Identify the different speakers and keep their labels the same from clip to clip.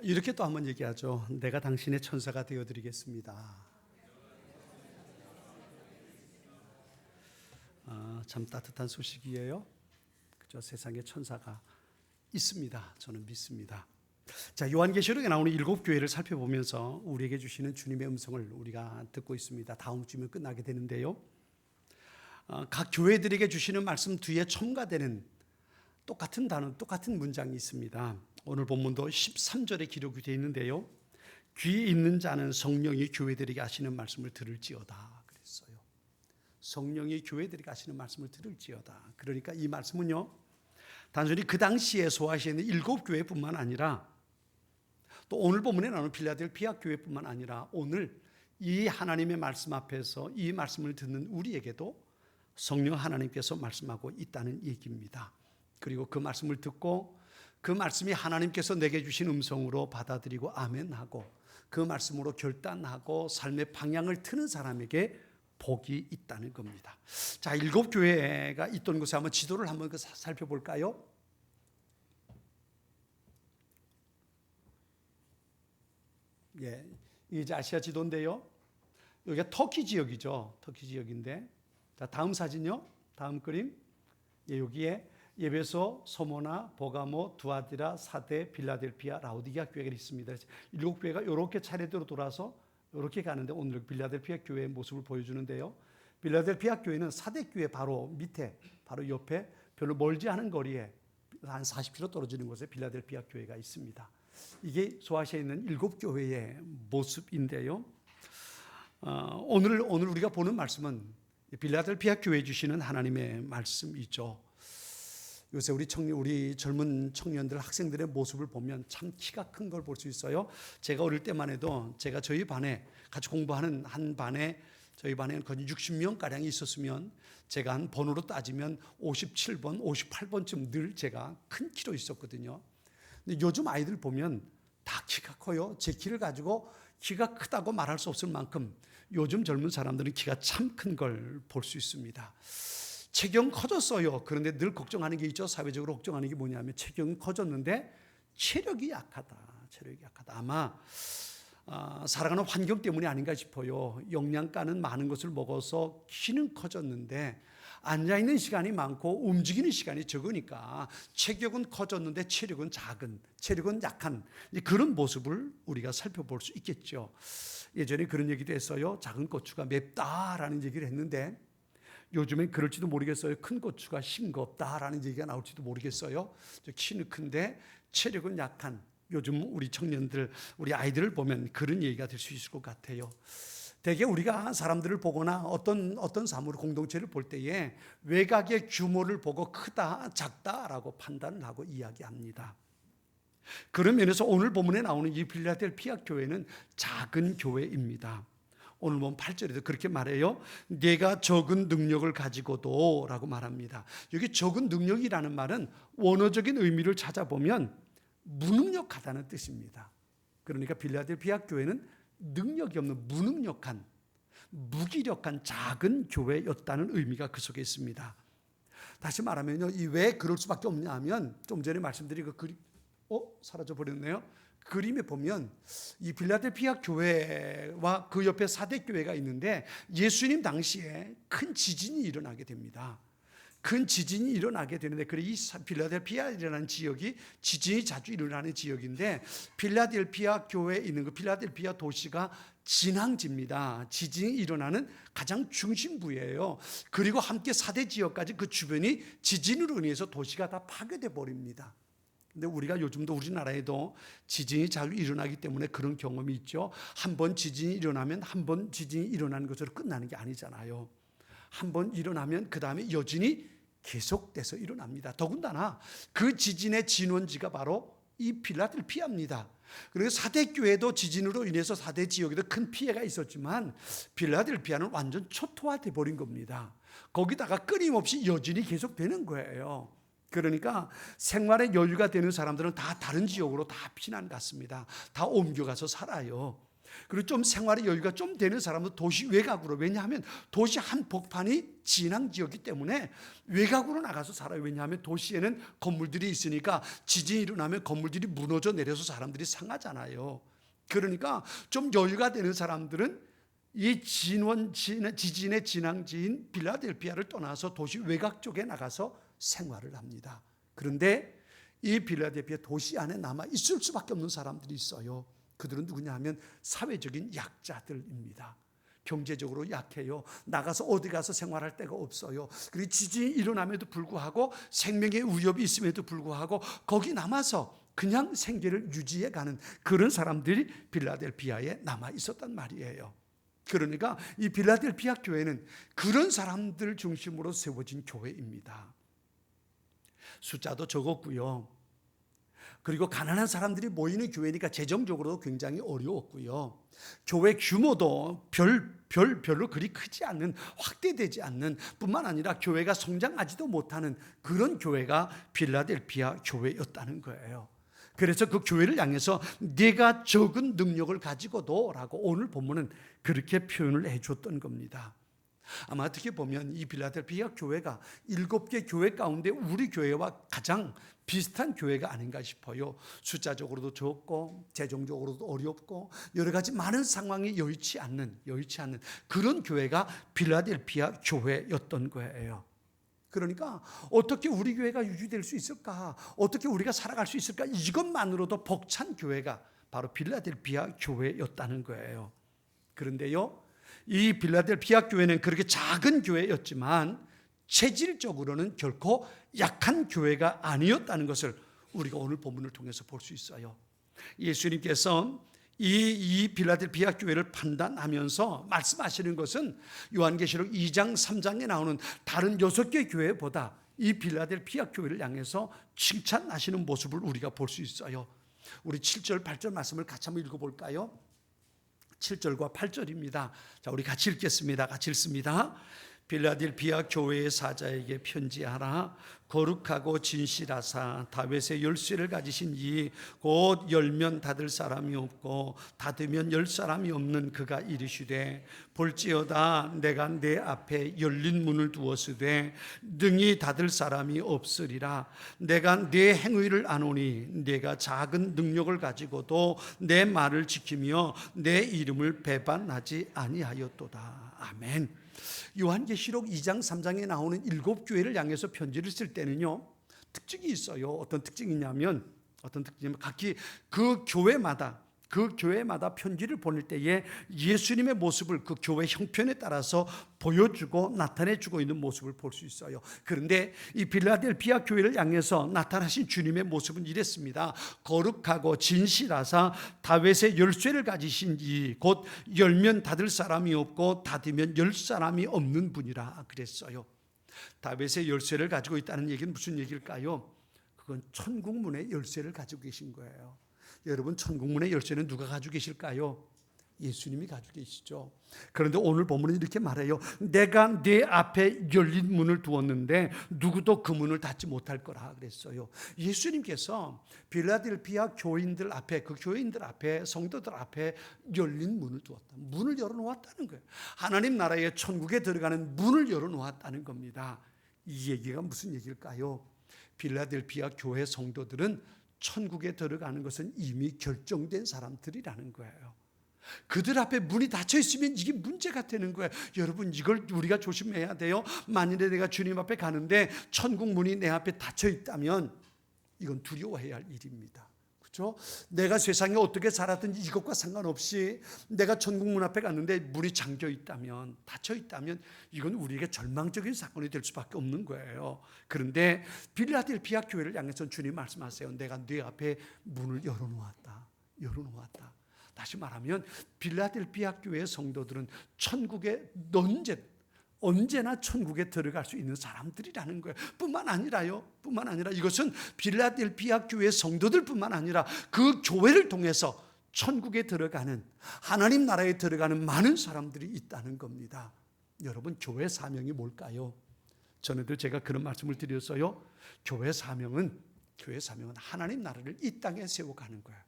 Speaker 1: 이렇게 또 한번 얘기하죠. 내가 당신의 천사가 되어드리겠습니다. 참 따뜻한 소식이에요. 그죠? 세상에 천사가 있습니다. 저는 믿습니다. 자, 요한계시록에 나오는 7교회를 살펴보면서 우리에게 주시는 주님의 음성을 우리가 듣고 있습니다. 다음 주면 끝나게 되는데요. 각 교회들에게 주시는 말씀 뒤에 첨가되는 똑같은 단어, 똑같은 문장이 있습니다. 오늘 본문도 13절에 기록이 되어 있는데요. 귀 있는 자는 성령이 교회들에게 하시는 말씀을 들을지어다 그랬어요. 성령이 교회들에게 하시는 말씀을 들을지어다. 그러니까 이 말씀은요, 단순히 그 당시에 소아시아에 있는 7교회뿐만 아니라 또 오늘 본문에 나오는 필라델피아 교회뿐만 아니라 오늘 이 하나님의 말씀 앞에서 이 말씀을 듣는 우리에게도 성령 하나님께서 말씀하고 있다는 얘기입니다. 그리고 그 말씀을 듣고 그 말씀이 하나님께서 내게 주신 음성으로 받아들이고 아멘하고 그 말씀으로 결단하고 삶의 방향을 트는 사람에게 복이 있다는 겁니다. 자, 7교회가 있던 곳에 한번 지도를 한번 살펴볼까요? 예, 이게 아시아 지도인데요. 여기가 터키 지역이죠. 터키 지역인데, 자, 다음 사진요. 다음 그림. 예, 여기에 에베소, 소모나, 보가모, 두아디라, 사데, 빌라델피아, 라오디게아 교회가 있습니다. 7교회가 이렇게 차례대로 돌아서 이렇게 가는데 오늘 빌라델피아 교회의 모습을 보여주는데요. 빌라델피아 교회는 사데 교회 바로 밑에, 바로 옆에 별로 멀지 않은 거리에 한 40km 떨어지는 곳에 빌라델피아 교회가 있습니다. 이게 소아시아에 있는 7교회의 모습인데요. 오늘 우리가 보는 말씀은 빌라델피아 교회에 주시는 하나님의 말씀이죠. 요새 우리 젊은 청년들, 학생들의 모습을 보면 참 키가 큰 걸 볼 수 있어요. 제가 어릴 때만 해도 제가 저희 반에 같이 공부하는 한 반에 저희 반에는 거의 60명가량이 있었으면 제가 한 번호로 따지면 57번, 58번쯤 늘 제가 큰 키로 있었거든요. 근데 요즘 아이들 보면 다 키가 커요. 제 키를 가지고 키가 크다고 말할 수 없을 만큼 요즘 젊은 사람들은 키가 참 큰 걸 볼 수 있습니다. 체격은 커졌어요. 그런데 늘 걱정하는 게 있죠. 사회적으로 걱정하는 게 뭐냐면 체격은 커졌는데 체력이 약하다. 아마 살아가는 환경 때문이 아닌가 싶어요. 영양가는 많은 것을 먹어서 키는 커졌는데 앉아있는 시간이 많고 움직이는 시간이 적으니까 체격은 커졌는데 체력은 약한 그런 모습을 우리가 살펴볼 수 있겠죠. 예전에 그런 얘기도 했어요. 작은 고추가 맵다라는 얘기를 했는데 요즘엔 그럴지도 모르겠어요. 큰 고추가 싱겁다라는 얘기가 나올지도 모르겠어요. 키는 큰데 체력은 약한 요즘 우리 청년들, 우리 아이들을 보면 그런 얘기가 될 수 있을 것 같아요. 대개 우리가 사람들을 보거나 어떤 사물 공동체를 볼 때에 외곽의 규모를 보고 크다, 작다라고 판단을 하고 이야기합니다. 그런 면에서 오늘 본문에 나오는 이 필라델피아 교회는 작은 교회입니다. 오늘 보면 8절에도 그렇게 말해요. 내가 적은 능력을 가지고도 라고 말합니다. 여기 적은 능력이라는 말은 원어적인 의미를 찾아보면 무능력하다는 뜻입니다. 그러니까 필라델피아 교회는 능력이 없는 무능력한, 무기력한 작은 교회였다는 의미가 그 속에 있습니다. 다시 말하면요, 왜 그럴 수밖에 없냐 하면 좀 전에 말씀드린 그 그림, 사라져 버렸네요. 그림에 보면 이 필라델피아 교회와 그 옆에 사대 교회가 있는데 예수님 당시에 큰 지진이 일어나게 됩니다. 큰 지진이 일어나게 되는데 그래 이 필라델피아라는 지역이 지진이 자주 일어나는 지역인데 필라델피아 교회에 있는 그 필라델피아 도시가 진앙지입니다. 지진이 일어나는 가장 중심부예요. 그리고 함께 사대 지역까지 그 주변이 지진으로 인해서 도시가 다 파괴돼 버립니다. 근데 우리가 요즘도 우리나라에도 지진이 자주 일어나기 때문에 그런 경험이 있죠. 한 번 지진이 일어나면 한 번 지진이 일어나는 것으로 끝나는 게 아니잖아요. 한 번 일어나면 그 다음에 여진이 계속돼서 일어납니다. 더군다나 그 지진의 진원지가 바로 이 필라델피아입니다. 그리고 사대 교회도 지진으로 인해서 사대 지역에도 큰 피해가 있었지만 필라델피아는 완전 초토화돼 버린 겁니다. 거기다가 끊임없이 여진이 계속되는 거예요. 그러니까 생활에 여유가 되는 사람들은 다 다른 지역으로 다 피난 갔습니다. 다 옮겨가서 살아요. 그리고 좀 생활의 여유가 좀 되는 사람은 도시 외곽으로, 왜냐하면 도시 한복판이 진앙지역이기 때문에 외곽으로 나가서 살아요. 왜냐하면 도시에는 건물들이 있으니까 지진이 일어나면 건물들이 무너져 내려서 사람들이 상하잖아요. 그러니까 좀 여유가 되는 사람들은 이 지진의 진앙지인 필라델피아를 떠나서 도시 외곽 쪽에 나가서 생활을 합니다. 그런데 이 필라델피아 도시 안에 남아 있을 수밖에 없는 사람들이 있어요. 그들은 누구냐 하면 사회적인 약자들입니다. 경제적으로 약해요. 나가서 어디 가서 생활할 데가 없어요. 그리고 지진이 일어남에도 불구하고 생명의 위협이 있음에도 불구하고 거기 남아서 그냥 생계를 유지해가는 그런 사람들이 필라델피아에 남아 있었단 말이에요. 그러니까 이 필라델피아 교회는 그런 사람들 중심으로 세워진 교회입니다. 숫자도 적었고요. 그리고 가난한 사람들이 모이는 교회니까 재정적으로도 굉장히 어려웠고요. 교회 규모도 별로 그리 크지 않는, 확대되지 않는 뿐만 아니라 교회가 성장하지도 못하는 그런 교회가 필라델피아 교회였다는 거예요. 그래서 그 교회를 향해서 네가 적은 능력을 가지고도 라고 오늘 본문은 그렇게 표현을 해줬던 겁니다. 아마 어떻게 보면 이 필라델피아 교회가 7개 교회 가운데 우리 교회와 가장 비슷한 교회가 아닌가 싶어요. 숫자적으로도 적고 재정적으로도 어렵고 여러 가지 많은 상황이 여의치 않는 그런 교회가 필라델피아 교회였던 거예요. 그러니까 어떻게 우리 교회가 유지될 수 있을까? 어떻게 우리가 살아갈 수 있을까? 이것만으로도 벅찬 교회가 바로 필라델피아 교회였다는 거예요. 그런데요, 이 필라델피아 교회는 그렇게 작은 교회였지만 체질적으로는 결코 약한 교회가 아니었다는 것을 우리가 오늘 본문을 통해서 볼 수 있어요. 예수님께서 이 필라델피아 교회를 판단하면서 말씀하시는 것은 요한계시록 2장 3장에 나오는 다른 6개 교회보다 이 필라델피아 교회를 향해서 칭찬하시는 모습을 우리가 볼 수 있어요. 우리 7절 8절 말씀을 같이 한번 읽어볼까요? 7절과 8절입니다. 자, 우리 같이 읽겠습니다. 같이 읽습니다. 필라델피아 교회의 사자에게 편지하라. 거룩하고 진실하사 다윗의 열쇠를 가지신 이 곧 열면 닫을 사람이 없고 닫으면 열 사람이 없는 그가 이르시되 볼지어다 내가 내 앞에 열린 문을 두었으되 능히 닫을 사람이 없으리라. 내가 내 행위를 아노니 내가 작은 능력을 가지고도 내 말을 지키며 내 이름을 배반하지 아니하였도다. 아멘. 요한계시록 2장 3장에 나오는 7교회를 향해서 편지를 쓸 때는요, 특징이 있어요. 어떤 특징이냐면 각기 그 교회마다 편지를 보낼 때에 예수님의 모습을 그 교회 형편에 따라서 보여주고 나타내주고 있는 모습을 볼 수 있어요. 그런데 이 필라델피아 교회를 향해서 나타나신 주님의 모습은 이랬습니다. 거룩하고 진실하사 다윗의 열쇠를 가지신 이 곧 열면 닫을 사람이 없고 닫으면 열 사람이 없는 분이라 그랬어요. 다윗의 열쇠를 가지고 있다는 얘기는 무슨 얘기일까요? 그건 천국문의 열쇠를 가지고 계신 거예요. 여러분, 천국문의 열쇠는 누가 가지고 계실까요? 예수님이 가지고 계시죠. 그런데 오늘 본문은 이렇게 말해요. 내가 내 앞에 열린 문을 두었는데 누구도 그 문을 닫지 못할 거라 그랬어요. 예수님께서 필라델피아 교인들 앞에, 그 교인들 앞에, 성도들 앞에 열린 문을 두었다. 문을 열어놓았다는 거예요. 하나님 나라의 천국에 들어가는 문을 열어놓았다는 겁니다. 이 얘기가 무슨 얘기일까요? 필라델피아 교회 성도들은 천국에 들어가는 것은 이미 결정된 사람들이라는 거예요. 그들 앞에 문이 닫혀 있으면 이게 문제가 되는 거예요. 여러분, 이걸 우리가 조심해야 돼요. 만일에 내가 주님 앞에 가는데 천국 문이 내 앞에 닫혀 있다면 이건 두려워해야 할 일입니다. 그렇죠? 내가 세상에 어떻게 살았든지 이것과 상관없이 내가 천국 문 앞에 갔는데 문이 잠겨 있다면, 닫혀 있다면 이건 우리에게 절망적인 사건이 될 수밖에 없는 거예요. 그런데 필라델피아 교회를 향해서 주님 말씀하세요. 내가 네 앞에 문을 열어놓았다. 다시 말하면 필라델피아 교회의 성도들은 천국에 언제나 천국에 들어갈 수 있는 사람들이라는 거예요. 뿐만 아니라 이것은 필라델피아 교회 성도들뿐만 아니라 그 교회를 통해서 천국에 들어가는, 하나님 나라에 들어가는 많은 사람들이 있다는 겁니다. 여러분, 교회 사명이 뭘까요? 전에도 제가 그런 말씀을 드렸어요. 교회 사명은 하나님 나라를 이 땅에 세워가는 거예요.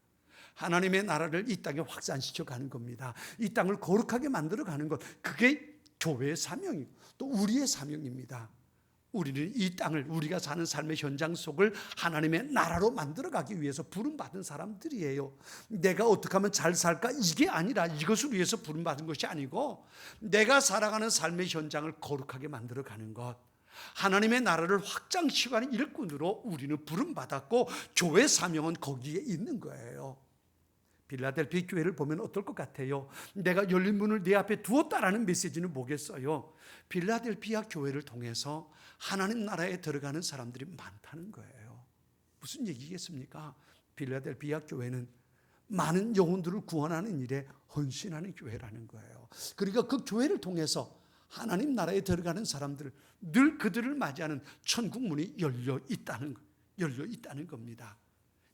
Speaker 1: 하나님의 나라를 이 땅에 확산시켜 가는 겁니다. 이 땅을 거룩하게 만들어 가는 것, 그게 교회의 사명이고 또 우리의 사명입니다. 우리는 이 땅을, 우리가 사는 삶의 현장 속을 하나님의 나라로 만들어가기 위해서 부름받은 사람들이에요. 내가 어떻게 하면 잘 살까? 이게 아니라, 이것을 위해서 부름받은 것이 아니고 내가 살아가는 삶의 현장을 거룩하게 만들어가는 것, 하나님의 나라를 확장시키는 일꾼으로 우리는 부름받았고 교회 사명은 거기에 있는 거예요. 빌라델피아 교회를 보면 어떨 것 같아요? 내가 열린 문을 내 앞에 두었다라는 메시지는 뭐겠어요? 빌라델피아 교회를 통해서 하나님 나라에 들어가는 사람들이 많다는 거예요. 무슨 얘기겠습니까? 빌라델피아 교회는 많은 영혼들을 구원하는 일에 헌신하는 교회라는 거예요. 그러니까 그 교회를 통해서 하나님 나라에 들어가는 사람들, 늘 그들을 맞이하는 천국 문이 열려 있다는 겁니다.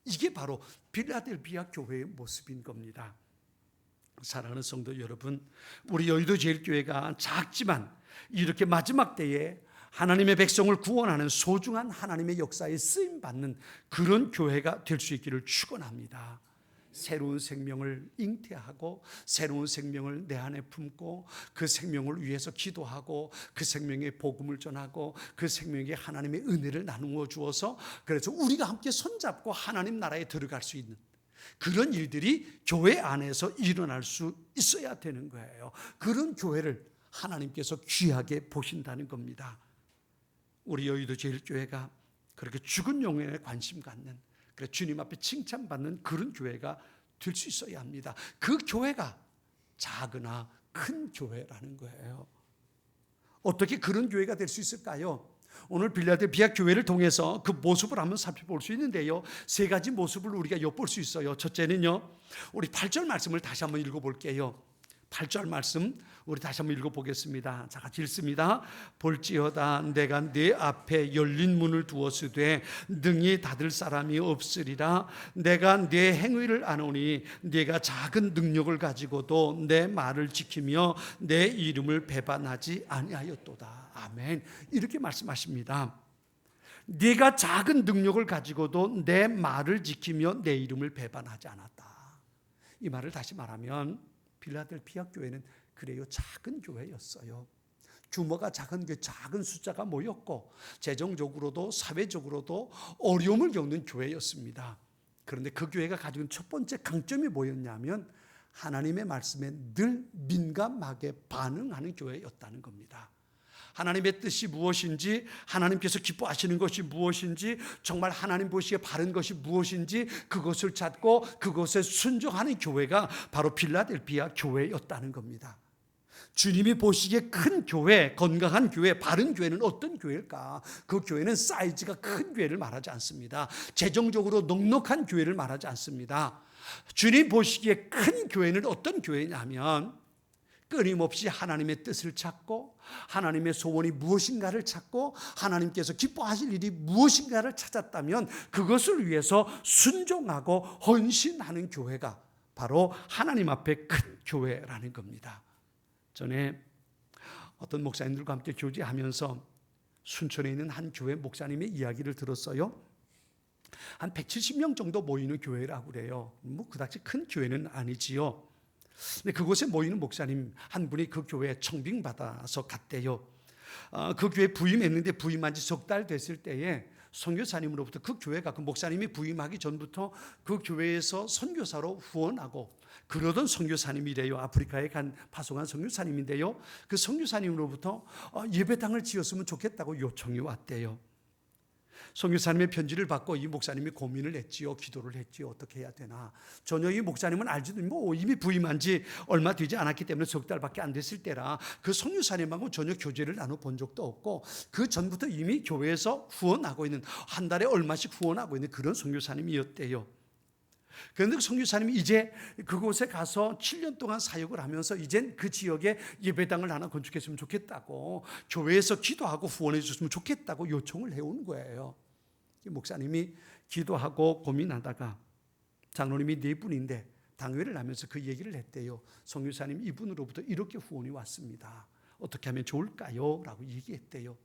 Speaker 1: 이게 바로 빌라델피아 교회의 모습인 겁니다. 사랑하는 성도 여러분, 우리 여의도 제일교회가 작지만 이렇게 마지막 때에 하나님의 백성을 구원하는 소중한 하나님의 역사에 쓰임받는 그런 교회가 될 수 있기를 축원합니다. 새로운 생명을 잉태하고 새로운 생명을 내 안에 품고 그 생명을 위해서 기도하고 그 생명의 복음을 전하고 그 생명에 하나님의 은혜를 나누어 주어서 그래서 우리가 함께 손잡고 하나님 나라에 들어갈 수 있는 그런 일들이 교회 안에서 일어날 수 있어야 되는 거예요. 그런 교회를 하나님께서 귀하게 보신다는 겁니다. 우리 여의도 제일교회가 그렇게 죽은 영혼에 관심 갖는, 그래 주님 앞에 칭찬받는 그런 교회가 될 수 있어야 합니다. 그 교회가 작으나 큰 교회라는 거예요. 어떻게 그런 교회가 될 수 있을까요? 오늘 빌라델피아 교회를 통해서 그 모습을 한번 살펴볼 수 있는데요, 세 가지 모습을 우리가 엿볼 수 있어요. 첫째는요, 우리 8절 말씀을 다시 한번 읽어볼게요. 8절 말씀 우리 다시 한번 읽어보겠습니다. 자, 같이 읽습니다. 볼지어다 내가 네 앞에 열린 문을 두었으되 능히 닫을 사람이 없으리라. 내가 네 행위를 아노니 네가 작은 능력을 가지고도 내 말을 지키며 내 이름을 배반하지 아니하였도다. 아멘. 이렇게 말씀하십니다. 네가 작은 능력을 가지고도 내 말을 지키며 내 이름을 배반하지 않았다. 이 말을 다시 말하면 빌라델피아 교회는 그래요, 작은 교회였어요. 규모가 작은 교회, 작은 숫자가 모였고 재정적으로도 사회적으로도 어려움을 겪는 교회였습니다. 그런데 그 교회가 가지고 있는 첫 번째 강점이 뭐였냐면 하나님의 말씀에 늘 민감하게 반응하는 교회였다는 겁니다. 하나님의 뜻이 무엇인지, 하나님께서 기뻐하시는 것이 무엇인지, 정말 하나님 보시기에 바른 것이 무엇인지 그것을 찾고 그것에 순종하는 교회가 바로 빌라델피아 교회였다는 겁니다. 주님이 보시기에 큰 교회, 건강한 교회, 바른 교회는 어떤 교회일까? 그 교회는 사이즈가 큰 교회를 말하지 않습니다. 재정적으로 넉넉한 교회를 말하지 않습니다. 주님 보시기에 큰 교회는 어떤 교회냐면 끊임없이 하나님의 뜻을 찾고 하나님의 소원이 무엇인가를 찾고 하나님께서 기뻐하실 일이 무엇인가를 찾았다면 그것을 위해서 순종하고 헌신하는 교회가 바로 하나님 앞에 큰 교회라는 겁니다. 전에 어떤 목사님들과 함께 교제하면서 순천에 있는 한 교회 목사님의 이야기를 들었어요. 한 170명 정도 모이는 교회라고 그래요. 뭐 그다지 큰 교회는 아니지요. 근데 그곳에 모이는 목사님 한 분이 그 교회에 청빙받아서 갔대요. 그 교회 부임했는데 부임한 지 석 달 됐을 때에 선교사님으로부터 그 교회가 그 목사님이 부임하기 전부터 그 교회에서 선교사로 후원하고 그러던 선교사님이래요. 아프리카에 간 파송한 선교사님인데요. 그 선교사님으로부터 예배당을 지었으면 좋겠다고 요청이 왔대요. 선교사님의 편지를 받고 이 목사님이 고민을 했지요. 기도를 했지요. 어떻게 해야 되나. 전혀 이 목사님은 알지도 뭐 이미 부임한 지 얼마 되지 않았기 때문에 석 달밖에 안 됐을 때라 그 선교사님하고 전혀 교제를 나눠본 적도 없고 그 전부터 이미 교회에서 후원하고 있는 한 달에 얼마씩 후원하고 있는 그런 선교사님이었대요. 그런데 그 선교사님이 이제 그곳에 가서 7년 동안 사역을 하면서 이젠 그 지역에 예배당을 하나 건축했으면 좋겠다고 교회에서 기도하고 후원해 줬으면 좋겠다고 요청을 해온 거예요. 목사님이 기도하고 고민하다가 장로님이 네 분인데 당회를 하면서 그 얘기를 했대요. 선교사님 이분으로부터 이렇게 후원이 왔습니다. 어떻게 하면 좋을까요? 라고 얘기했대요.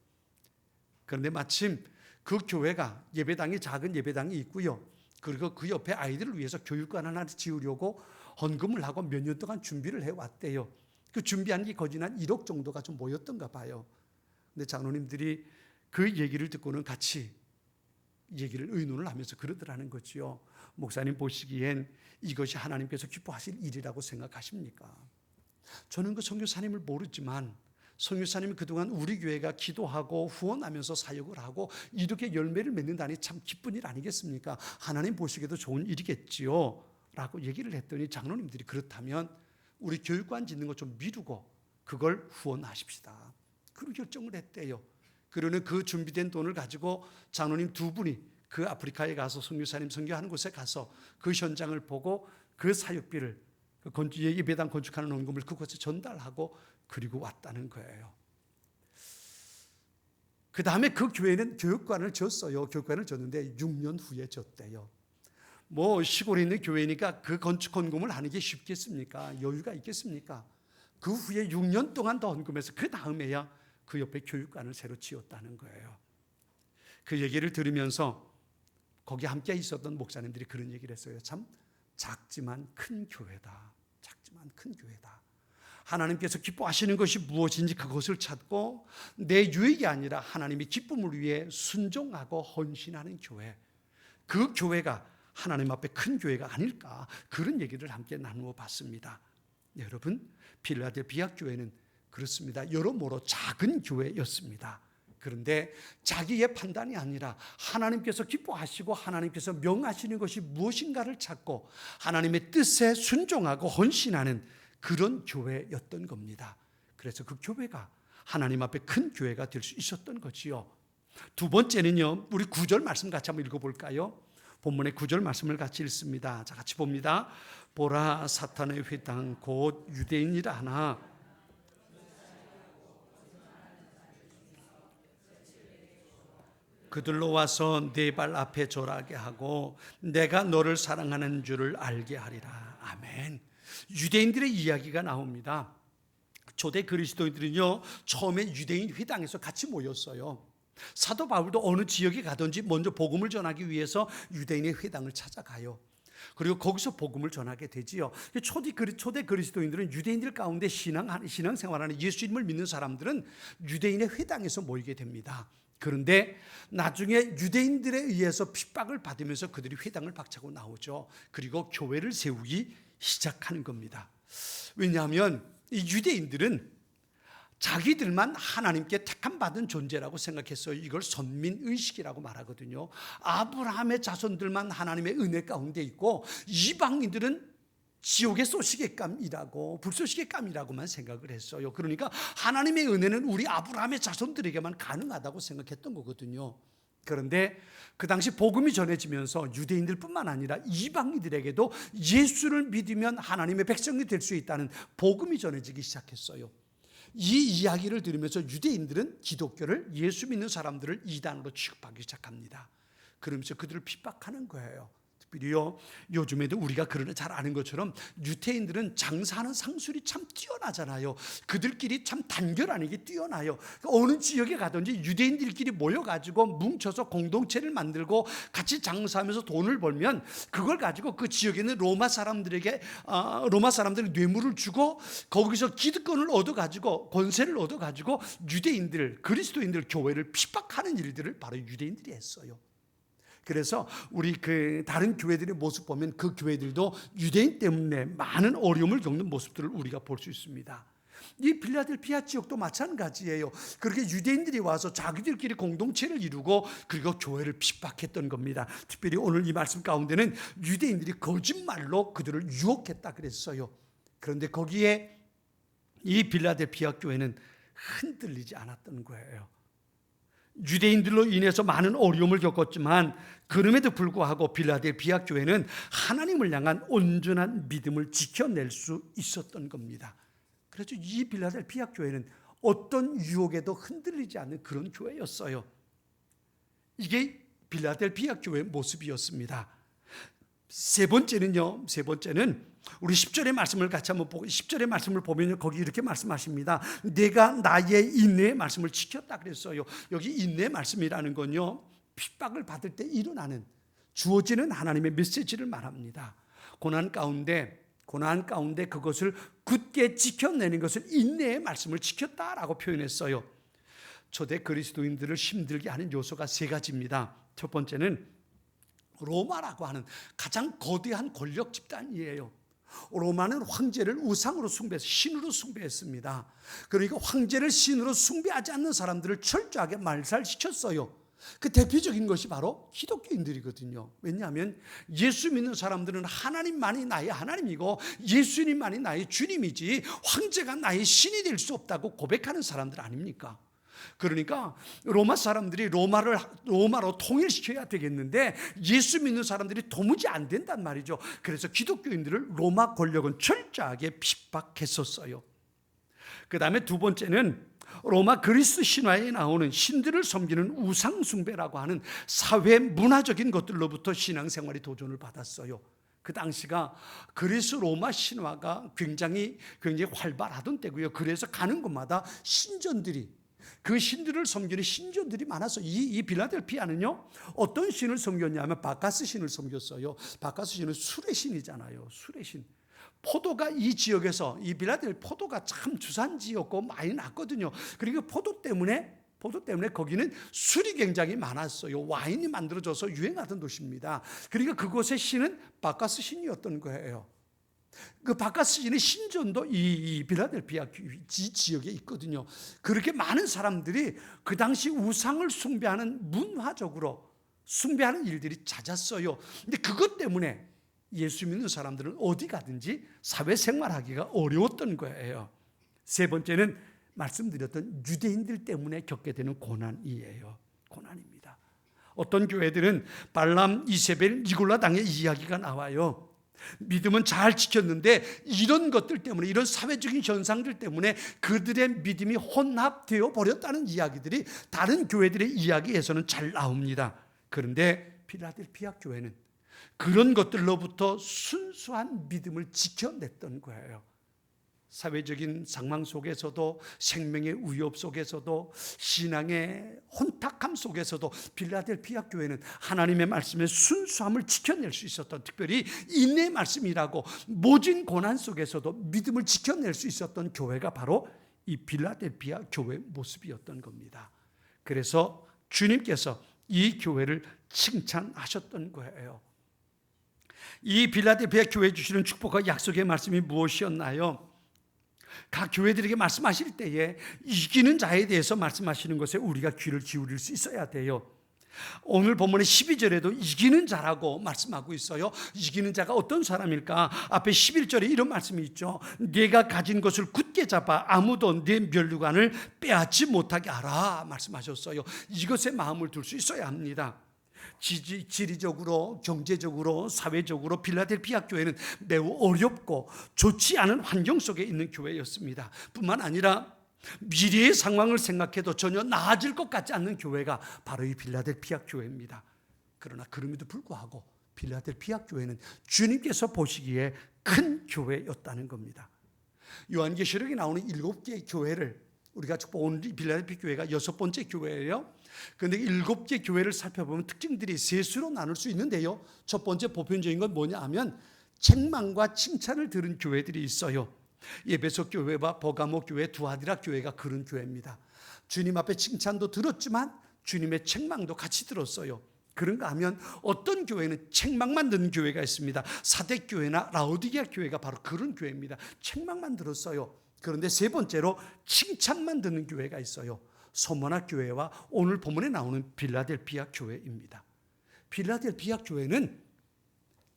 Speaker 1: 그런데 마침 그 교회가 예배당이 작은 예배당이 있고요. 그리고 그 옆에 아이들을 위해서 교육관 하나 지으려고 헌금을 하고 몇 년 동안 준비를 해왔대요. 그 준비한 게 거진 한 1억 정도가 좀 모였던가 봐요. 근데 장로님들이 그 얘기를 듣고는 같이 얘기를 의논을 하면서 그러더라는 거지요. 목사님 보시기엔 이것이 하나님께서 기뻐하실 일이라고 생각하십니까? 저는 그 선교사님을 모르지만 선교사님이 그동안 우리 교회가 기도하고 후원하면서 사역을 하고 이렇게 열매를 맺는다니 참 기쁜 일 아니겠습니까? 하나님 보시기에도 좋은 일이겠지요 라고 얘기를 했더니 장로님들이 그렇다면 우리 교육관 짓는 거 좀 미루고 그걸 후원하십시다. 그런 결정을 했대요. 그러는 그 준비된 돈을 가지고 장로님 두 분이 그 아프리카에 가서 선교사님 선교하는 곳에 가서 그 현장을 보고 그 사역비를 예배당 건축하는 헌금을 그곳에 전달하고 그리고 왔다는 거예요. 그 다음에 그 교회는 교육관을 졌어요. 교육관을 졌는데 6년 후에 졌대요. 뭐 시골에 있는 교회니까 그 건축 헌금을 하는 게 쉽겠습니까? 여유가 있겠습니까? 그 후에 6년 동안 더 헌금해서 그 다음에야 그 옆에 교육관을 새로 지었다는 거예요. 그 얘기를 들으면서 거기 함께 있었던 목사님들이 그런 얘기를 했어요. 참 작지만 큰 교회다. 작지만 큰 교회다. 하나님께서 기뻐하시는 것이 무엇인지 그것을 찾고 내 유익이 아니라 하나님의 기쁨을 위해 순종하고 헌신하는 교회. 그 교회가 하나님 앞에 큰 교회가 아닐까, 그런 얘기를 함께 나누어 봤습니다. 네, 여러분, 필라델피아 교회는 그렇습니다. 여러모로 작은 교회였습니다. 그런데 자기의 판단이 아니라 하나님께서 기뻐하시고 하나님께서 명하시는 것이 무엇인가를 찾고 하나님의 뜻에 순종하고 헌신하는 그런 교회였던 겁니다. 그래서 그 교회가 하나님 앞에 큰 교회가 될 수 있었던 거지요. 두 번째는요, 우리 9절 말씀 같이 한번 읽어볼까요? 본문의 9절 말씀을 같이 읽습니다. 자, 같이 봅니다. 보라, 사탄의 회당 곧 유대인이라 하나 그들로 와서 네 발 앞에 절하게 하고 내가 너를 사랑하는 줄을 알게 하리라. 아멘. 유대인들의 이야기가 나옵니다. 초대 그리스도인들은요, 처음에 유대인 회당에서 같이 모였어요. 사도 바울도 어느 지역에 가든지 먼저 복음을 전하기 위해서 유대인의 회당을 찾아가요. 그리고 거기서 복음을 전하게 되지요. 초대 그리스도인들은 유대인들 가운데 신앙생활하는 예수 이름을 믿는 사람들은 유대인의 회당에서 모이게 됩니다. 그런데 나중에 유대인들에 의해서 핍박을 받으면서 그들이 회당을 박차고 나오죠. 그리고 교회를 세우기 시작하는 겁니다. 왜냐하면 이 유대인들은 자기들만 하나님께 택함받은 존재라고 생각했어요. 이걸 선민의식이라고 말하거든요. 아브라함의 자손들만 하나님의 은혜 가운데 있고 이방인들은 지옥의 쏘시개감이라고, 불쏘시개감이라고만 생각을 했어요. 그러니까 하나님의 은혜는 우리 아브라함의 자손들에게만 가능하다고 생각했던 거거든요. 그런데 그 당시 복음이 전해지면서 유대인들뿐만 아니라 이방인들에게도 예수를 믿으면 하나님의 백성이 될 수 있다는 복음이 전해지기 시작했어요. 이 이야기를 들으면서 유대인들은 기독교를, 예수 믿는 사람들을 이단으로 취급하기 시작합니다. 그러면서 그들을 핍박하는 거예요. 특별히요, 요즘에도 우리가 잘 아는 것처럼 유대인들은 장사하는 상술이 참 뛰어나잖아요. 그들끼리 참 단결 아니게 뛰어나요. 어느 지역에 가든지 유대인들끼리 모여가지고 뭉쳐서 공동체를 만들고 같이 장사하면서 돈을 벌면 그걸 가지고 그 지역에 있는 로마 사람들에게 뇌물을 주고 거기서 기득권을 얻어가지고 권세를 얻어가지고 유대인들, 그리스도인들 교회를 핍박하는 일들을 바로 유대인들이 했어요. 그래서 우리 다른 교회들의 모습 보면 그 교회들도 유대인 때문에 많은 어려움을 겪는 모습들을 우리가 볼 수 있습니다. 이 필라델피아 지역도 마찬가지예요. 그렇게 유대인들이 와서 자기들끼리 공동체를 이루고 그리고 교회를 핍박했던 겁니다. 특별히 오늘 이 말씀 가운데는 유대인들이 거짓말로 그들을 유혹했다 그랬어요. 그런데 거기에 이 필라델피아 교회는 흔들리지 않았던 거예요. 유대인들로 인해서 많은 어려움을 겪었지만 그럼에도 불구하고 필라델피아 교회는 하나님을 향한 온전한 믿음을 지켜낼 수 있었던 겁니다. 그래서 이 필라델피아 교회는 어떤 유혹에도 흔들리지 않는 그런 교회였어요. 이게 필라델피아 교회의 모습이었습니다. 세 번째는 우리 10절의 말씀을 같이 한번 보고 10절의 말씀을 보면 거기 이렇게 말씀하십니다. 내가 나의 인내의 말씀을 지켰다 그랬어요. 여기 인내의 말씀이라는 건요, 핍박을 받을 때 일어나는, 주어지는 하나님의 메시지를 말합니다. 고난 가운데 그것을 굳게 지켜내는 것을 인내의 말씀을 지켰다라고 표현했어요. 초대 그리스도인들을 힘들게 하는 요소가 세 가지입니다. 첫 번째는 로마라고 하는 가장 거대한 권력 집단이에요. 로마는 황제를 우상으로 숭배해서 신으로 숭배했습니다. 그러니까 황제를 신으로 숭배하지 않는 사람들을 철저하게 말살시켰어요. 그 대표적인 것이 바로 기독교인들이거든요. 왜냐하면 예수 믿는 사람들은 하나님만이 나의 하나님이고 예수님만이 나의 주님이지 황제가 나의 신이 될 수 없다고 고백하는 사람들 아닙니까? 그러니까 로마 사람들이 로마로 통일시켜야 되겠는데 예수 믿는 사람들이 도무지 안 된단 말이죠. 그래서 기독교인들을 로마 권력은 철저하게 핍박했었어요. 그 다음에 두 번째는 로마 그리스 신화에 나오는 신들을 섬기는 우상숭배라고 하는 사회 문화적인 것들로부터 신앙생활이 도전을 받았어요. 그 당시가 그리스 로마 신화가 굉장히 활발하던 때고요. 그래서 가는 곳마다 신전들이, 그 신들을 섬기는 신전들이 많았어. 이 빌라델피아는요, 어떤 신을 섬겼냐면 바카스 신을 섬겼어요. 바카스 신은 술의 신이잖아요. 술의 신. 포도가 이 지역에서, 이 빌라델 포도가 참 주산지였고 많이 났거든요. 그리고 포도 때문에 거기는 술이 굉장히 많았어요. 와인이 만들어져서 유행하던 도시입니다. 그러니까 그곳의 신은 바카스 신이었던 거예요. 그 바카스 신의 신전도 이 빌라델피아 지역에 있거든요. 그렇게 많은 사람들이 그 당시 우상을 숭배하는 문화적으로 숭배하는 일들이 잦았어요. 근데 그것 때문에 예수 믿는 사람들은 어디 가든지 사회생활하기가 어려웠던 거예요. 세 번째는 말씀드렸던 유대인들 때문에 겪게 되는 고난이에요. 고난입니다. 어떤 교회들은 발람, 이세벨, 니골라 당의 이야기가 나와요. 믿음은 잘 지켰는데 이런 것들 때문에, 이런 사회적인 현상들 때문에 그들의 믿음이 혼합되어 버렸다는 이야기들이 다른 교회들의 이야기에서는 잘 나옵니다. 그런데 필라델피아 교회는 그런 것들로부터 순수한 믿음을 지켜냈던 거예요. 사회적인 상황 속에서도, 생명의 위협 속에서도, 신앙의 혼탁함 속에서도 필라델피아 교회는 하나님의 말씀의 순수함을 지켜낼 수 있었던, 특별히 인내의 말씀이라고 모진 고난 속에서도 믿음을 지켜낼 수 있었던 교회가 바로 이 필라델피아 교회 모습이었던 겁니다. 그래서 주님께서 이 교회를 칭찬하셨던 거예요. 이 빌라델피아 교회에 주시는 축복과 약속의 말씀이 무엇이었나요? 각 교회들에게 말씀하실 때에 이기는 자에 대해서 말씀하시는 것에 우리가 귀를 기울일 수 있어야 돼요. 오늘 본문의 12절에도 이기는 자라고 말씀하고 있어요. 이기는 자가 어떤 사람일까? 앞에 11절에 이런 말씀이 있죠. 네가 가진 것을 굳게 잡아 아무도 네 면류관을 빼앗지 못하게 하라 말씀하셨어요. 이것에 마음을 둘 수 있어야 합니다. 지리적으로, 경제적으로, 사회적으로 필라델피아 교회는 매우 어렵고 좋지 않은 환경 속에 있는 교회였습니다. 뿐만 아니라 미래의 상황을 생각해도 전혀 나아질 것 같지 않는 교회가 바로 이 필라델피아 교회입니다. 그러나 그럼에도 불구하고 필라델피아 교회는 주님께서 보시기에 큰 교회였다는 겁니다. 요한계시록에 나오는 7개의 교회를 우리가 본 필라델피아 교회가 6번째 교회예요. 그런데 7개 교회를 살펴보면 특징들이 셋으로 나눌 수 있는데요. 첫 번째 보편적인 건 뭐냐 하면 책망과 칭찬을 들은 교회들이 있어요. 에베소 교회와 버가모 교회, 두아디라 교회가 그런 교회입니다. 주님 앞에 칭찬도 들었지만 주님의 책망도 같이 들었어요. 그런가 하면 어떤 교회는 책망만 듣는 교회가 있습니다. 사대교회나 라오디게아 교회가 바로 그런 교회입니다. 책망만 들었어요. 그런데 세 번째로 칭찬만 듣는 교회가 있어요. 소모나 교회와 오늘 본문에 나오는 필라델피아 교회입니다. 필라델피아 교회는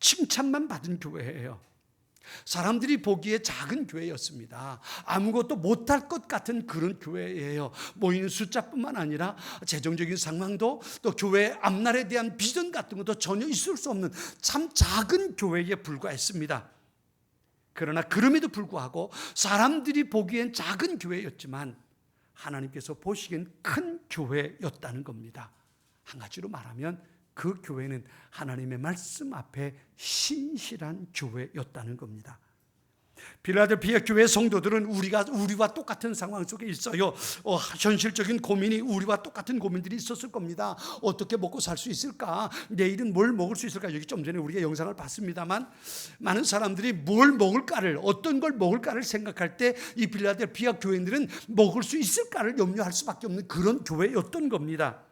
Speaker 1: 칭찬만 받은 교회예요. 사람들이 보기에 작은 교회였습니다. 아무것도 못할 것 같은 그런 교회예요. 모이는 숫자뿐만 아니라 재정적인 상황도, 또 교회 앞날에 대한 비전 같은 것도 전혀 있을 수 없는 참 작은 교회에 불과했습니다. 그러나 그럼에도 불구하고 사람들이 보기엔 작은 교회였지만 하나님께서 보시기엔 큰 교회였다는 겁니다. 한 가지로 말하면 그 교회는 하나님의 말씀 앞에 신실한 교회였다는 겁니다. 필라델피아 교회 성도들은 우리와 똑같은 상황 속에 있어요. 현실적인 고민이 우리와 똑같은 고민들이 있었을 겁니다. 어떻게 먹고 살 수 있을까? 내일은 뭘 먹을 수 있을까? 여기 좀 전에 우리가 영상을 봤습니다만 많은 사람들이 뭘 먹을까를, 어떤 걸 먹을까를 생각할 때 이 필라델피아 교회들은 먹을 수 있을까를 염려할 수밖에 없는 그런 교회였던 겁니다.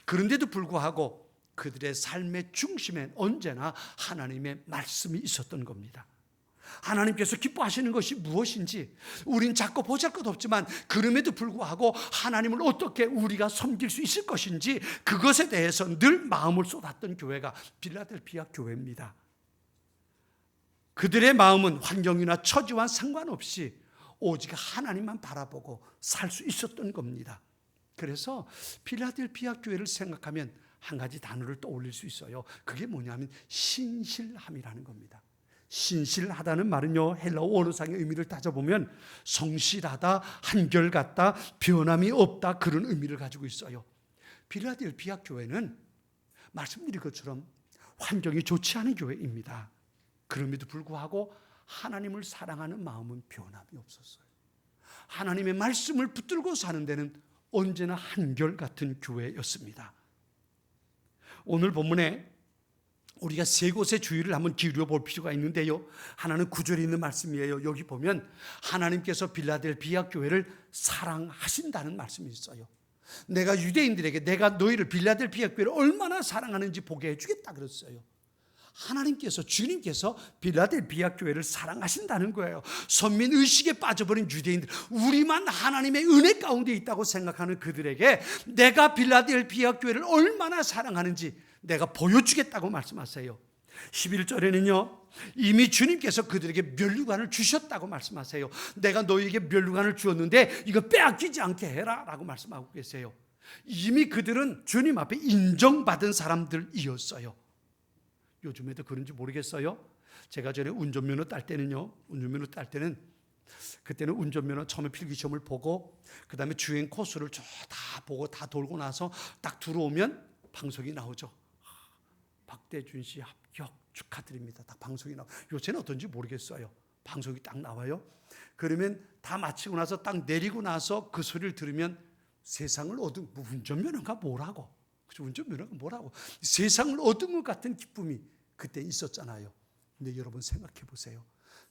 Speaker 1: 그런데도 불구하고 그들의 삶의 중심엔 언제나 하나님의 말씀이 있었던 겁니다. 하나님께서 기뻐하시는 것이 무엇인지 우린 작고 보잘것없지만 그럼에도 불구하고 하나님을 어떻게 우리가 섬길 수 있을 것인지 그것에 대해서 늘 마음을 쏟았던 교회가 필라델피아 교회입니다. 그들의 마음은 환경이나 처지와 상관없이 오직 하나님만 바라보고 살 수 있었던 겁니다. 그래서 필라델피아 교회를 생각하면 한 가지 단어를 떠올릴 수 있어요. 그게 뭐냐면 신실함이라는 겁니다. 신실하다는 말은요, 헬라어 원어상의 의미를 따져보면 성실하다, 한결같다, 변함이 없다, 그런 의미를 가지고 있어요. 필라델피아 교회는 말씀드린 것처럼 환경이 좋지 않은 교회입니다. 그럼에도 불구하고 하나님을 사랑하는 마음은 변함이 없었어요. 하나님의 말씀을 붙들고 사는 데는 언제나 한결같은 교회였습니다. 오늘 본문에 우리가 세 곳의 주의를 한번 기울여 볼 필요가 있는데요. 하나는 9절에 있는 말씀이에요. 여기 보면 하나님께서 필라델피아 교회를 사랑하신다는 말씀이 있어요. 내가 유대인들에게 내가 너희를 필라델피아 교회를 얼마나 사랑하는지 보게 해주겠다 그랬어요. 하나님께서, 주님께서 필라델피아 교회를 사랑하신다는 거예요. 선민의식에 빠져버린 유대인들, 우리만 하나님의 은혜 가운데 있다고 생각하는 그들에게 내가 필라델피아 교회를 얼마나 사랑하는지 내가 보여주겠다고 말씀하세요. 11절에는요, 이미 주님께서 그들에게 면류관을 주셨다고 말씀하세요. 내가 너희에게 면류관을 주었는데 이거 빼앗기지 않게 해라 라고 말씀하고 계세요. 이미 그들은 주님 앞에 인정받은 사람들이었어요. 요즘에도 그런지 모르겠어요. 제가 전에 운전면허 딸 때는 그때는 운전면허 처음에 필기시험을 보고 그 다음에 주행 코스를 다 보고 다 돌고 나서 딱 들어오면 방송이 나오죠. 박대준 씨 합격 축하드립니다. 딱 방송이 나와요. 요새는 어떤지 모르겠어요. 방송이 딱 나와요. 그러면 다 마치고 나서 딱 내리고 나서 그 소리를 들으면 세상을 얻은, 운전면허가 뭐라고, 운전면허가 뭐라고, 세상을 얻은 것 같은 기쁨이 그때 있었잖아요. 근데 여러분 생각해 보세요.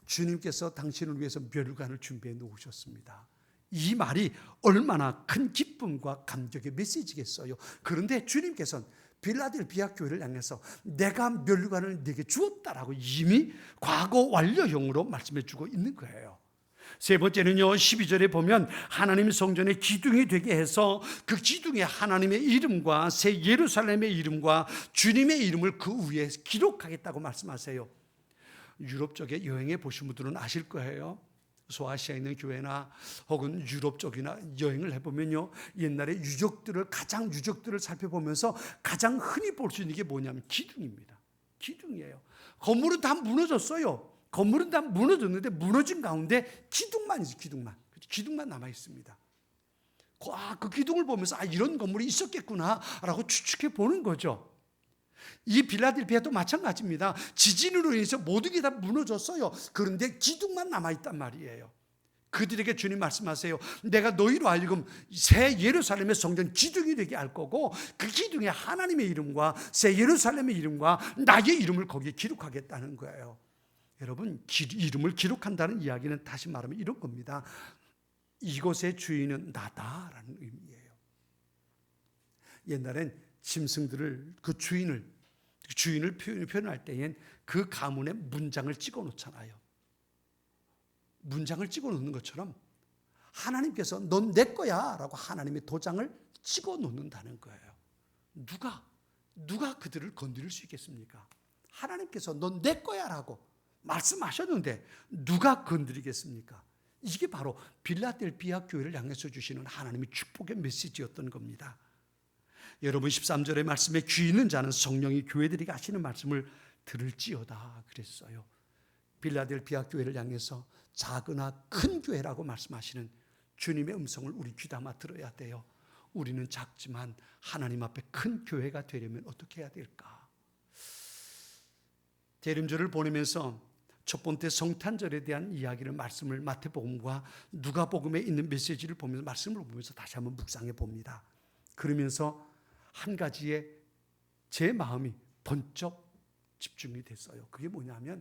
Speaker 1: 주님께서 당신을 위해서 면류관을 준비해 놓으셨습니다. 이 말이 얼마나 큰 기쁨과 감격의 메시지겠어요. 그런데 주님께서는 필라델피아 교회를 향해서 내가 면류관을 네게 주었다라고 이미 과거 완료형으로 말씀해 주고 있는 거예요. 세 번째는요, 12절에 보면 하나님 성전의 기둥이 되게 해서 그 기둥에 하나님의 이름과 새 예루살렘의 이름과 주님의 이름을 그 위에 기록하겠다고 말씀하세요. 유럽 쪽에 여행해 보신 분들은 아실 거예요. 소아시아에 있는 교회나 혹은 유럽 쪽이나 여행을 해보면요, 옛날에 유적들을 살펴보면서 가장 흔히 볼 수 있는 게 뭐냐면 기둥입니다. 기둥이에요. 건물은 다 무너졌어요. 건물은 다 무너졌는데 무너진 가운데 기둥만 있어요. 기둥만 남아 있습니다. 그 기둥을 보면서 이런 건물이 있었겠구나라고 추측해 보는 거죠. 이 필라델피아도 마찬가지입니다. 지진으로 인해서 모든 게 다 무너졌어요. 그런데 기둥만 남아있단 말이에요. 그들에게 주님 말씀하세요. 내가 너희로 하여금 새 예루살렘의 성전 기둥이 되게 할 거고 그 기둥에 하나님의 이름과 새 예루살렘의 이름과 나의 이름을 거기에 기록하겠다는 거예요. 여러분, 이름을 기록한다는 이야기는 다시 말하면 이런 겁니다. 이곳의 주인은 나다라는 의미예요. 옛날엔 짐승들을 그 주인을 표현할 때엔 그 가문에 문장을 찍어 놓잖아요. 문장을 찍어 놓는 것처럼 하나님께서 넌 내 거야 라고 하나님의 도장을 찍어 놓는다는 거예요. 누가 그들을 건드릴 수 있겠습니까? 하나님께서 넌 내 거야 라고 말씀하셨는데 누가 건드리겠습니까? 이게 바로 필라델피아 교회를 향해서 주시는 하나님의 축복의 메시지였던 겁니다. 여러분, 13절의 말씀에 귀 있는 자는 성령이 교회들에게 하시는 말씀을 들을지어다 그랬어요. 필라델피아 교회를 향해서 작으나 큰 교회라고 말씀하시는 주님의 음성을 우리 귀담아 들어야 돼요. 우리는 작지만 하나님 앞에 큰 교회가 되려면 어떻게 해야 될까? 대림절을 보내면서 첫 번째 성탄절에 대한 이야기를 말씀을 마태복음과 누가복음에 있는 메시지를 보면서 말씀을 보면서 다시 한번 묵상해 봅니다. 그러면서 한 가지에 제 마음이 번쩍 집중이 됐어요. 그게 뭐냐면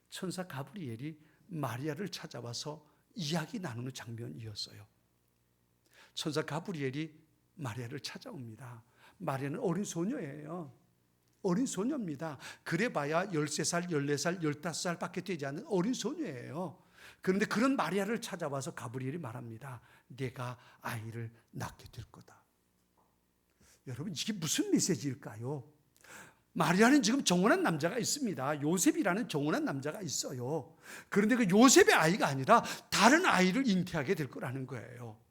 Speaker 1: 천사 가브리엘이 마리아를 찾아와서 이야기 나누는 장면이었어요. 천사 가브리엘이 마리아를 찾아옵니다. 마리아는 어린 소녀예요. 어린 소녀입니다. 그래봐야 13살, 14살, 15살 밖에 되지 않는 어린 소녀예요. 그런데 그런 마리아를 찾아와서 가브리엘이 말합니다. 내가 아이를 낳게 될 거다. 여러분, 이게 무슨 메시지일까요? 마리아는 지금 정혼한 남자가 있습니다. 요셉이라는 정혼한 남자가 있어요. 그런데 그 요셉의 아이가 아니라 다른 아이를 잉태하게 될 거라는 거예요.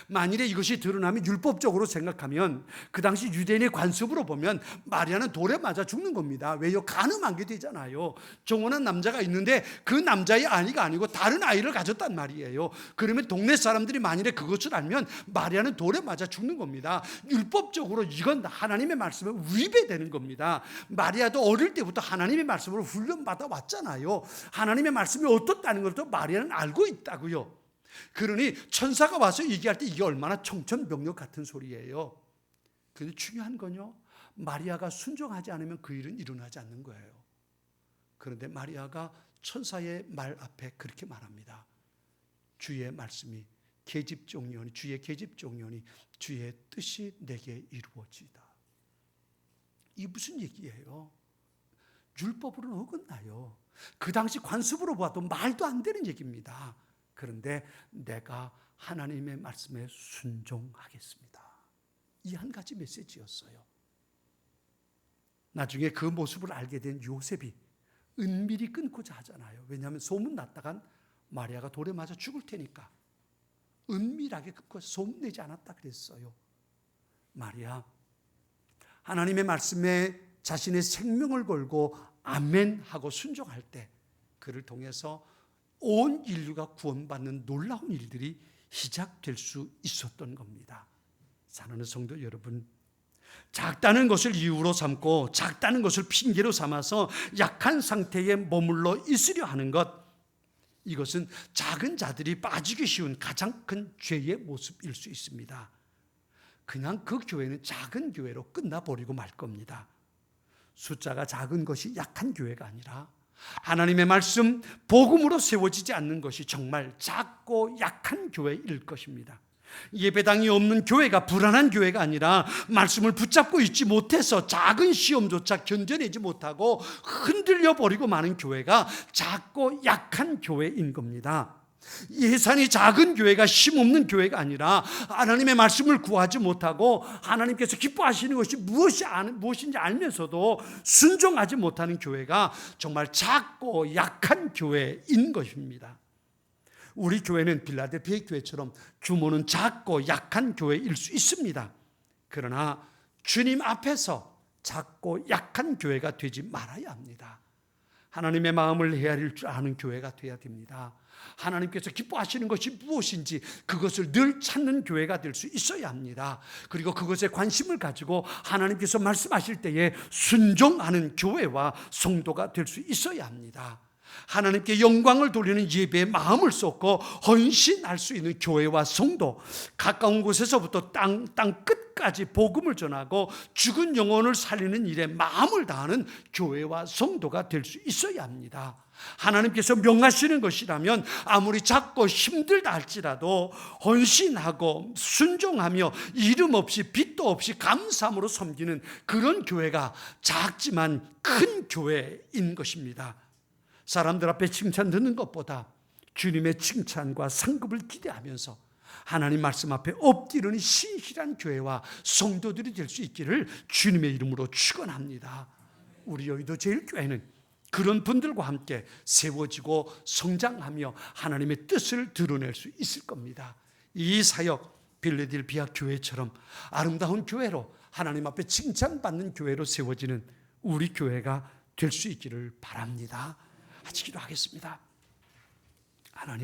Speaker 1: 만일에 이것이 드러나면 율법적으로 생각하면 그 당시 유대인의 관습으로 보면 마리아는 돌에 맞아 죽는 겁니다. 왜요? 간음한 게 되잖아요. 정혼한 남자가 있는데 그 남자의 아이가 아니고 다른 아이를 가졌단 말이에요. 그러면 동네 사람들이 만일에 그것을 알면 마리아는 돌에 맞아 죽는 겁니다. 율법적으로 이건 하나님의 말씀에 위배되는 겁니다. 마리아도 어릴 때부터 하나님의 말씀으로 훈련받아 왔잖아요. 하나님의 말씀이 어떻다는 것도 마리아는 알고 있다고요. 그러니 천사가 와서 얘기할 때 이게 얼마나 청천벽력 같은 소리예요. 그런데 중요한 건요, 마리아가 순종하지 않으면 그 일은 일어나지 않는 거예요. 그런데 마리아가 천사의 말 앞에 그렇게 말합니다. 주의 말씀이 계집종이오니, 주의 계집종이오니 주의 뜻이 내게 이루어지다. 이게 무슨 얘기예요? 율법으로는 어긋나요. 그 당시 관습으로 봐도 말도 안 되는 얘기입니다. 그런데 내가 하나님의 말씀에 순종하겠습니다. 이 한 가지 메시지였어요. 나중에 그 모습을 알게 된 요셉이 은밀히 끊고자 하잖아요. 왜냐하면 소문났다간 마리아가 돌에 맞아 죽을 테니까 은밀하게 끊고 소문내지 않았다 그랬어요. 마리아, 하나님의 말씀에 자신의 생명을 걸고 아멘 하고 순종할 때 그를 통해서 온 인류가 구원받는 놀라운 일들이 시작될 수 있었던 겁니다. 사랑하는 성도 여러분, 작다는 것을 이유로 삼고 작다는 것을 핑계로 삼아서 약한 상태에 머물러 있으려 하는 것, 이것은 작은 자들이 빠지기 쉬운 가장 큰 죄의 모습일 수 있습니다. 그냥 그 교회는 작은 교회로 끝나버리고 말 겁니다. 숫자가 작은 것이 약한 교회가 아니라 하나님의 말씀, 복음으로 세워지지 않는 것이 정말 작고 약한 교회일 것입니다. 예배당이 없는 교회가 불안한 교회가 아니라 말씀을 붙잡고 있지 못해서 작은 시험조차 견뎌내지 못하고 흔들려 버리고 마는 교회가 작고 약한 교회인 겁니다. 예산이 작은 교회가 힘없는 교회가 아니라 하나님의 말씀을 구하지 못하고 하나님께서 기뻐하시는 것이 무엇인지 알면서도 순종하지 못하는 교회가 정말 작고 약한 교회인 것입니다. 우리 교회는 빌라델피아 교회처럼 규모는 작고 약한 교회일 수 있습니다. 그러나 주님 앞에서 작고 약한 교회가 되지 말아야 합니다. 하나님의 마음을 헤아릴 줄 아는 교회가 되어야 됩니다. 하나님께서 기뻐하시는 것이 무엇인지 그것을 늘 찾는 교회가 될 수 있어야 합니다. 그리고 그것에 관심을 가지고 하나님께서 말씀하실 때에 순종하는 교회와 성도가 될 수 있어야 합니다. 하나님께 영광을 돌리는 예배에 마음을 쏟고 헌신할 수 있는 교회와 성도, 가까운 곳에서부터 땅 끝까지 복음을 전하고 죽은 영혼을 살리는 일에 마음을 다하는 교회와 성도가 될 수 있어야 합니다. 하나님께서 명하시는 것이라면 아무리 작고 힘들다 할지라도 헌신하고 순종하며 이름 없이 빚도 없이 감사함으로 섬기는 그런 교회가 작지만 큰 교회인 것입니다. 사람들 앞에 칭찬 듣는 것보다 주님의 칭찬과 상급을 기대하면서 하나님 말씀 앞에 엎드리는 신실한 교회와 성도들이 될 수 있기를 주님의 이름으로 축원합니다. 우리 여의도 제일교회는 그런 분들과 함께 세워지고 성장하며 하나님의 뜻을 드러낼 수 있을 겁니다. 이 사역 빌라델피아 교회처럼 아름다운 교회로 하나님 앞에 칭찬받는 교회로 세워지는 우리 교회가 될 수 있기를 바랍니다. 같이 기도하겠습니다. 하나님,